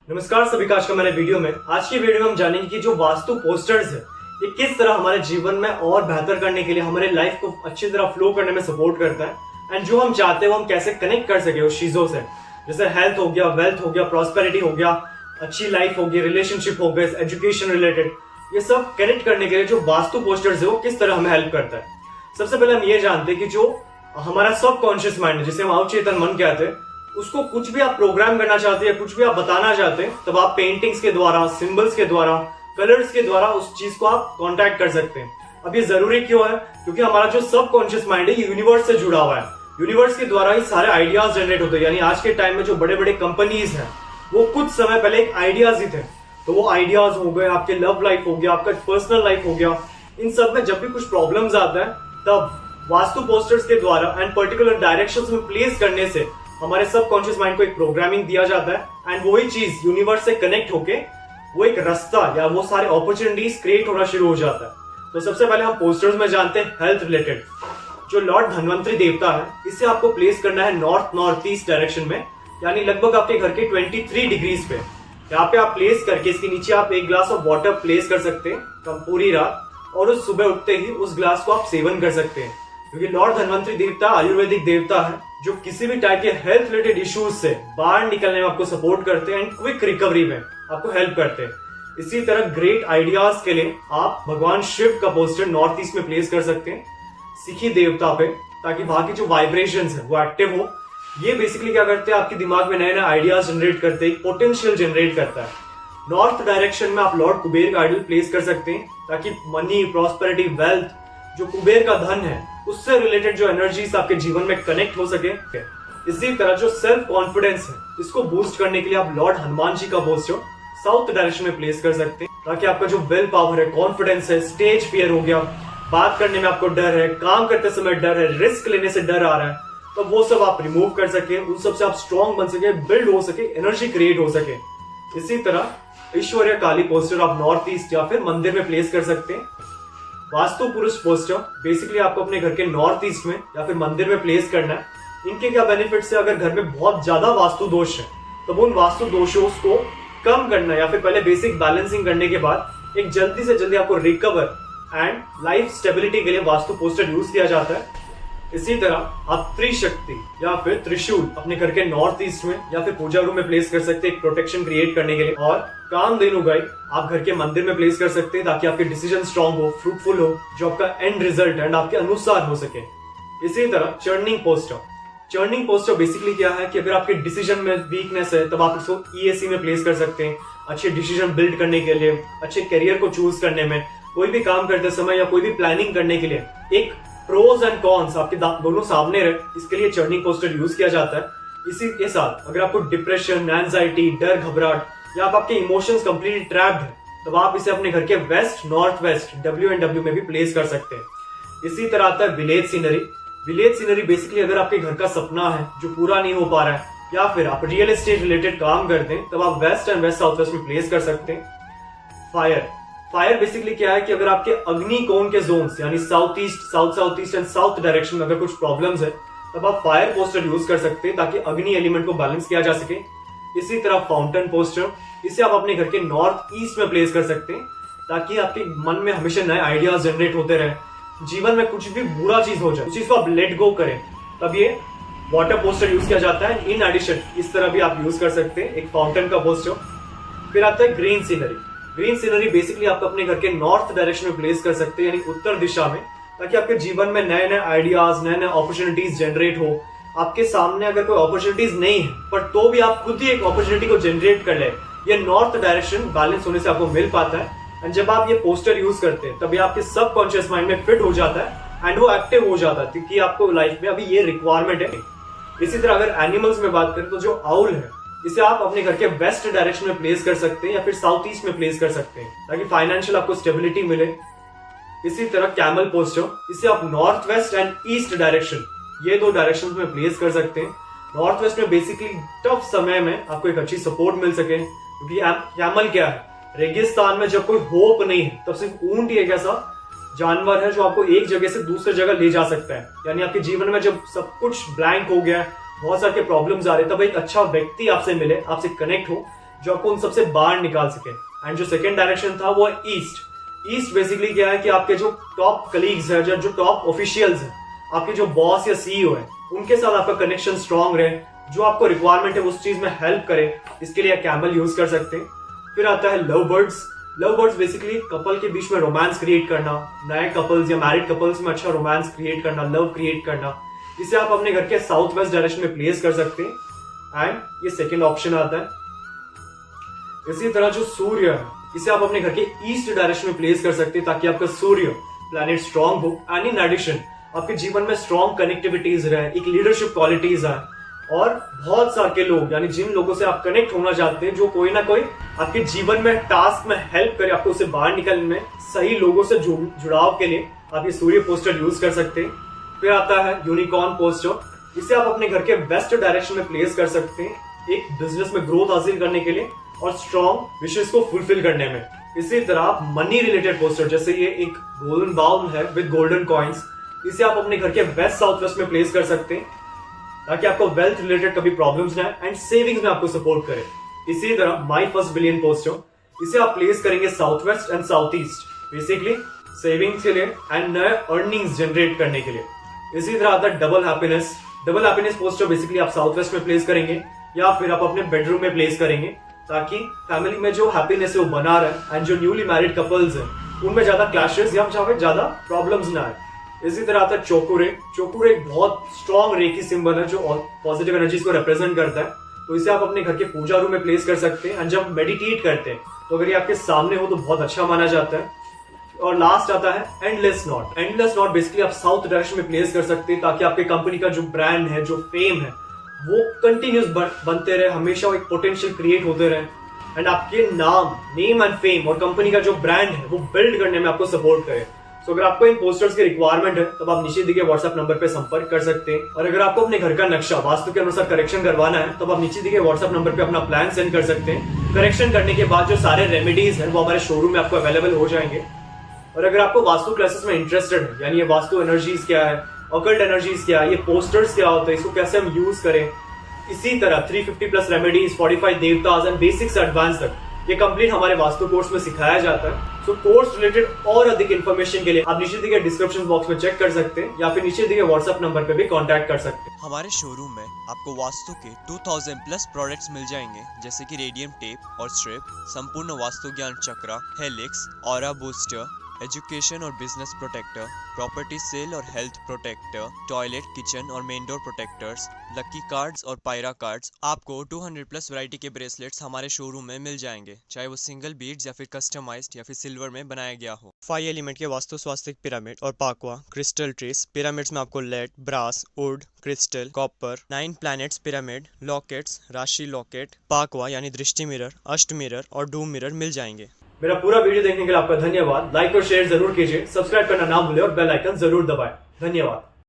नमस्कार सभी का आज का मैंने वीडियो में आज की वीडियो में हम जानेंगे कि जो वास्तु पोस्टर्स है ये किस तरह हमारे जीवन में और बेहतर करने के लिए हमारे लाइफ को अच्छी तरह फ्लो करने में सपोर्ट करता है एंड जो हम चाहते हैं वो हम कैसे कनेक्ट कर सके उस चीजों से, जैसे हेल्थ हो गया, वेल्थ हो गया, प्रॉस्पेरिटी हो गया, अच्छी लाइफ हो गई, रिलेशनशिप हो गए, एजुकेशन रिलेटेड, ये सब कनेक्ट करने के लिए जो वास्तु पोस्टर्स है वो किस तरह हमें हेल्प करता है। सबसे पहले हम ये जानते हैं कि जो हमारा सबकॉन्शियस माइंड है जिसे हम अवचेतन मन कहते हैं, उसको कुछ भी आप प्रोग्राम करना चाहते हैं, कुछ भी आप बताना चाहते हैं, तब आप पेंटिंग्स के द्वारा, सिंबल्स के द्वारा, कलर्स के द्वारा उस चीज को आप कांटेक्ट कर सकते हैं। अब ये जरूरी क्यों है? क्योंकि हमारा जो सबकॉन्शियस माइंड है ये यूनिवर्स से जुड़ा हुआ है। यूनिवर्स के द्वारा ही सारे आइडियाज जनरेट होते हैं। यानी आज के टाइम में जो बड़े बड़े कंपनीज हैं वो कुछ समय पहले एक आइडियाज ही थे, तो वो आइडियाज हो गए, आपके लव लाइफ हो गया, आपका पर्सनल लाइफ हो गया, इन सब में जब भी कुछ प्रॉब्लम्स आता है तब वास्तु पोस्टर्स के द्वारा एंड पर्टिकुलर डायरेक्शंस में प्लेस करने से हमारे सबकॉन्शियस माइंड को एक प्रोग्रामिंग दिया जाता है एंड वही चीज यूनिवर्स से कनेक्ट होके वो एक रास्ता या वो सारे अपॉर्चुनिटीज क्रिएट होना शुरू हो जाता है। तो सबसे पहले हम पोस्टर्स में जानते हैं हेल्थ रिलेटेड। जो लॉर्ड धन्वंतरी देवता है इसे आपको प्लेस करना है नॉर्थ नॉर्थ ईस्ट डायरेक्शन में, यानी लगभग आपके घर के 23 डिग्रीज पे। यहाँ पे आप प्लेस करके इसके नीचे आप एक ग्लास ऑफ वाटर प्लेस कर सकते हैं पूरी रात, और उस सुबह उठते ही उस ग्लास को आप सेवन कर सकते हैं। क्योंकि लॉर्ड धन्वंतरी देवता आयुर्वेदिक देवता है जो किसी भी टाइप के हेल्थ रिलेटेड इश्यूज से बाहर निकलने में आपको सपोर्ट करते हैं एंड क्विक रिकवरी में आपको हेल्प करते हैं। इसी तरह ग्रेट आइडियाज के लिए आप भगवान शिव का पोस्टर नॉर्थ ईस्ट में प्लेस कर सकते हैं, सिखी देवता पे, ताकि वहां की जो वाइब्रेशंस है वो एक्टिव हो। ये बेसिकली क्या करते हैं, आपके दिमाग में नए नए आइडियाज जनरेट करते हैं, पोटेंशियल जनरेट करता है। नॉर्थ डायरेक्शन में आप लॉर्ड कुबेर का आइडल प्लेस कर सकते हैं ताकि मनी, प्रॉस्पेरिटी, वेल्थ, जो कुबेर का धन है उससे रिलेटेड जो एनर्जीज आपके जीवन में कनेक्ट हो सके। इसी तरह जो सेल्फ कॉन्फिडेंस है इसको बूस्ट करने के लिए आप लॉर्ड हनुमान जी का पोस्टर साउथ डायरेक्शन में प्लेस कर सकते हैं ताकि आपका जो विल पावर है, कॉन्फिडेंस है, स्टेज फियर हो गया, बात करने में आपको डर है, काम करते समय डर है, रिस्क लेने से डर आ रहा है, तो वो सब आप रिमूव कर सके, उन सब से आप स्ट्रॉन्ग बन सके, बिल्ड हो सके, एनर्जी क्रिएट हो सके। इसी तरह ईश्वरीय काली पोस्टर आप नॉर्थ ईस्ट या फिर मंदिर में प्लेस कर सकते हैं। वास्तु पुरुष पोस्टर बेसिकली आपको अपने घर के नॉर्थ ईस्ट में या फिर मंदिर में प्लेस करना है। इनके क्या बेनिफिट्स है? अगर घर में बहुत ज्यादा वास्तु दोष है तो उन वास्तु दोषों को कम करना या फिर पहले बेसिक बैलेंसिंग करने के बाद एक जल्दी से जल्दी आपको रिकवर एंड लाइफ स्टेबिलिटी के लिए वास्तु पोस्टर यूज किया जाता है। इसी तरह आप त्रिशक्ति या फिर त्रिशूल अपने घर के नॉर्थ ईस्ट में या फिर पूजा रूम में प्लेस कर सकते हैं एक प्रोटेक्शन क्रिएट करने के लिए। और कामधेनु गाय आप घर के मंदिर में प्लेस कर सकते हैं ताकि आपके डिसीजन स्ट्रॉन्ग हो, फ्रूटफुल हो, जो आपका एंड रिजल्ट एंड आपके अनुसार हो सके। इसी तरह चर्निंग पोस्टर बेसिकली क्या है कि अगर आपके डिसीजन में वीकनेस है तब आप इसको ईएसी में प्लेस कर सकते हैं अच्छे डिसीजन बिल्ड करने के लिए, अच्छे करियर को चूज करने में, कोई भी काम करते समय या कोई भी प्लानिंग करने के लिए एक प्रोज एंड कॉन्स आपके दोनों सामने रहे, इसके लिए चर्निंग पोस्टर यूज किया जाता है। इसी के साथ अगर आपको डिप्रेशन, एंजाइटी, डर, घबराहट या आपके इमोशंस कंप्लीटली ट्रैप्ड है तब आप इसे अपने घर के वेस्ट, नॉर्थ वेस्ट, WNW में भी प्लेस कर सकते हैं। इसी तरह आता है विलेज सीनरी बेसिकली अगर आपके घर का सपना है जो पूरा नहीं हो पा रहा है या फिर आप रियल एस्टेट रिलेटेड काम करते हैं तब आप west and west south west में प्लेस कर सकते हैं। फायर बेसिकली क्या है कि अगर आपके अग्नि कोण के जोन्स यानी south east, south east and south direction में अगर कुछ प्रॉब्लम्स है तब आप फायर पोस्टर यूज कर सकते हैं ताकि अग्नि एलिमेंट को बैलेंस किया जा सके। इसी तरह फाउंटेन पोस्टर, इसे आप अपने घर के नॉर्थ ईस्ट में प्लेस कर सकते हैं ताकि आपके मन में हमेशा नए आइडियाज जनरेट होते रहे, जीवन में कुछ भी बुरा चीज हो जाए उस चीज को आप लेट गो करें, तब ये वाटर पोस्टर यूज किया जाता है। इन एडिशन इस तरह भी आप यूज कर सकते हैं एक फाउंटेन का पोस्टर। फिर आता है ग्रीन सीनरी बेसिकली आप अपने घर के नॉर्थ डायरेक्शन में प्लेस कर सकते हैं यानी उत्तर दिशा में, ताकि आपके जीवन में नए नए आइडियाज, नए नए अपॉर्चुनिटीज जनरेट हो। आपके सामने अगर कोई अपॉर्चुनिटीज नहीं है पर तो भी आप खुद ही एक अपॉर्चुनिटी को जनरेट कर ले, ये नॉर्थ डायरेक्शन बैलेंस होने से आपको मिल पाता है। एंड जब आप ये पोस्टर यूज करते हैं तभी आपके सबकॉन्शियस माइंड में फिट हो जाता है एंड वो एक्टिव हो जाता है क्योंकि आपको लाइफ में अभी ये रिक्वायरमेंट है। इसी तरह अगर एनिमल्स में बात करें तो जो आउल है इसे आप अपने घर के वेस्ट डायरेक्शन में प्लेस कर सकते हैं या फिर साउथ ईस्ट में प्लेस कर सकते हैं ताकि फाइनेंशियल आपको स्टेबिलिटी मिले। इसी तरह कैमल पोस्टर, इसे आप north west and east direction ये दो डायरेक्शन में प्लेस कर सकते हैं। नॉर्थ वेस्ट में बेसिकली टफ समय में आपको एक अच्छी सपोर्ट मिल सके, क्योंकि कैमल क्या है, रेगिस्तान में जब कोई होप नहीं है तब सिर्फ ऊंट ही एक ऐसा जानवर है जो आपको एक जगह से दूसरी जगह ले जा सकता है। यानी आपके जीवन में जब सब कुछ ब्लैंक हो गया है, बहुत सारे प्रॉब्लम्स आ रहे, तब एक अच्छा व्यक्ति आपसे मिले, आपसे कनेक्ट हो जो आपको उन सबसे बाहर निकाल सके। एंड जो सेकंड डायरेक्शन था वो है ईस्ट। ईस्ट बेसिकली क्या है कि आपके जो टॉप कलीग्स है, जो टॉप ऑफिशियल्स है, आपके जो बॉस या सीईओ है, उनके साथ आपका कनेक्शन स्ट्रांग रहे, जो आपको रिक्वायरमेंट है उस चीज में हेल्प करे, इसके लिए आप कैमल यूज कर सकते हैं। फिर आता है love birds. Love birds basically couple के बीच में रोमांस क्रिएट करना, नए कपल्स या मैरिड कपल्स में अच्छा रोमांस क्रिएट करना, लव क्रिएट करना। इसे आप अपने घर के साउथ वेस्ट डायरेक्शन में प्लेस कर सकते हैं। एंड ये सेकेंड ऑप्शन आता है। इसी तरह जो सूर्य है, इसे आप अपने घर के ईस्ट डायरेक्शन में प्लेस कर सकते हैं ताकि आपका सूर्य प्लैनेट स्ट्रांग हो। एंड इन एडिशन आपके जीवन में स्ट्रांग कनेक्टिविटीज रहे, एक लीडरशिप क्वालिटीज आए, और बहुत सारे लोग यानी जिन लोगों से आप कनेक्ट होना चाहते हैं, जो कोई ना कोई आपके जीवन में टास्क में हेल्प करे, आपको उससे बाहर निकलने में, सही लोगों से जुड़ाव के लिए आप ये सूर्य पोस्टर यूज कर सकते हैं। फिर आता है यूनिकॉर्न पोस्टर। इसे आप अपने घर के वेस्ट डायरेक्शन में प्लेस कर सकते हैं, एक बिजनेस में ग्रोथ हासिल करने के लिए और स्ट्रॉन्ग विशेष को फुलफिल करने में। इसी तरह आप मनी रिलेटेड पोस्टर, जैसे ये एक गोल्डन बाउल है विद गोल्डन कॉइन्स, इसे आप अपने घर के वेस्ट साउथ वेस्ट में प्लेस कर सकते हैं ताकि आपको वेल्थ रिलेटेड कभी प्रॉब्लम्स ना आए एंड सेविंग्स में आपको सपोर्ट करे। इसी तरह माई फर्स्ट बिलियन पोस्टर, इसे आप प्लेस करेंगे south west and south east, basically savings के लिए एंड नए अर्निंग्स जनरेट करने के लिए। इसी तरह आता है double happiness. Double happiness poster basically आप साउथ वेस्ट में प्लेस करेंगे या फिर आप अपने बेडरूम में प्लेस करेंगे ताकि फैमिली में जो हैप्पीनेस है वो बना रहे एंड जो न्यूली मैरिड कपल्स हैं उनमें ज्यादा क्लैशेस या ज्यादा प्रॉब्लम्स ना आए। इसी तरह आता है चोकुरे। चोकुरे एक बहुत स्ट्रॉन्ग रेकी सिंबल है जो पॉजिटिव एनर्जीज को रिप्रेजेंट करता है, तो इसे आप अपने घर के पूजा रूम में प्लेस कर सकते हैं। एंड जब मेडिटेट करते हैं तो अगर ये आपके सामने हो तो बहुत अच्छा माना जाता है। और लास्ट आता है endless not. Endless not basically आप साउथ डायरेक्शन में प्लेस कर सकते हैं ताकि आपके कंपनी का जो ब्रांड है, जो फेम है, वो कंटिन्यूस बनते रहे, हमेशा एक पोटेंशियल क्रिएट होते रहे एंड आपके नेम एंड फेम और कंपनी का जो ब्रांड है वो बिल्ड करने में आपको सपोर्ट करे। तो अगर आपको इन पोस्टर्स की रिक्वायरमेंट है तब आप नीचे दिए गए व्हाट्सएप नंबर पे संपर्क कर सकते हैं। और अगर आपको अपने घर का नक्शा वास्तु के अनुसार करेक्शन करवाना है तब आप नीचे दिए गए व्हाट्सएप नंबर पे अपना प्लान सेंड कर सकते हैं। करेक्शन करने के बाद जो सारे रेमेडीज हैं वो हमारे शोरूम में आपको अवेलेबल हो जाएंगे। और अगर आपको वास्तु क्लासेस में इंटरेस्टेड है, यानी ये वास्तु एनर्जीज क्या है, ऑकल्ट एनर्जीज क्या है, ये पोस्टर्स क्या होते हैं, इसको कैसे हम यूज करें, इसी तरह 350 प्लस रेमेडीज, 45 देवतास एंड बेसिक से एडवांस तक ये कंप्लीट हमारे वास्तु कोर्स में सिखाया जाता है। सो कोर्स रिलेटेड और अधिक इन्फॉर्मेशन के लिए आप नीचे दिए गए डिस्क्रिप्शन बॉक्स में चेक कर सकते हैं या फिर नीचे दिए गए व्हाट्सएप नंबर पे भी कांटेक्ट कर सकते हैं। हमारे शोरूम में आपको वास्तु के 2000 प्लस प्रोडक्ट्स मिल जाएंगे, जैसे कि रेडियम टेप और स्ट्रिप, संपूर्ण वास्तु ज्ञान चक्रा, हेलिक्स, ऑरा बूस्टर, एजुकेशन और बिजनेस प्रोटेक्टर, प्रॉपर्टी सेल और हेल्थ प्रोटेक्टर, टॉयलेट, किचन और main door protectors, lucky cards और पायरा कार्ड्स। आपको 200 प्लस वैरायटी के ब्रेसलेट्स हमारे शोरूम में मिल जाएंगे, चाहे वो सिंगल बीड्स या फिर कस्टमाइज्ड या फिर सिल्वर में बनाया गया हो। 5 एलिमेंट के वास्तु स्वास्तिक पिरामिड और पाकवा क्रिस्टल ट्रीज पिरामिड्स में आपको lead, brass, wood, crystal, copper, 9 planets pyramid, lockets, राशि लॉकेट, पाकवा यानी दृष्टि मिरर, अष्ट मिरर और डूम मिरर मिल जाएंगे। मेरा पूरा वीडियो देखने के लिए आपका धन्यवाद। लाइक और शेयर जरूर कीजिए, सब्सक्राइब करना ना भूलें और बेल आइकन जरूर दबाएं। धन्यवाद।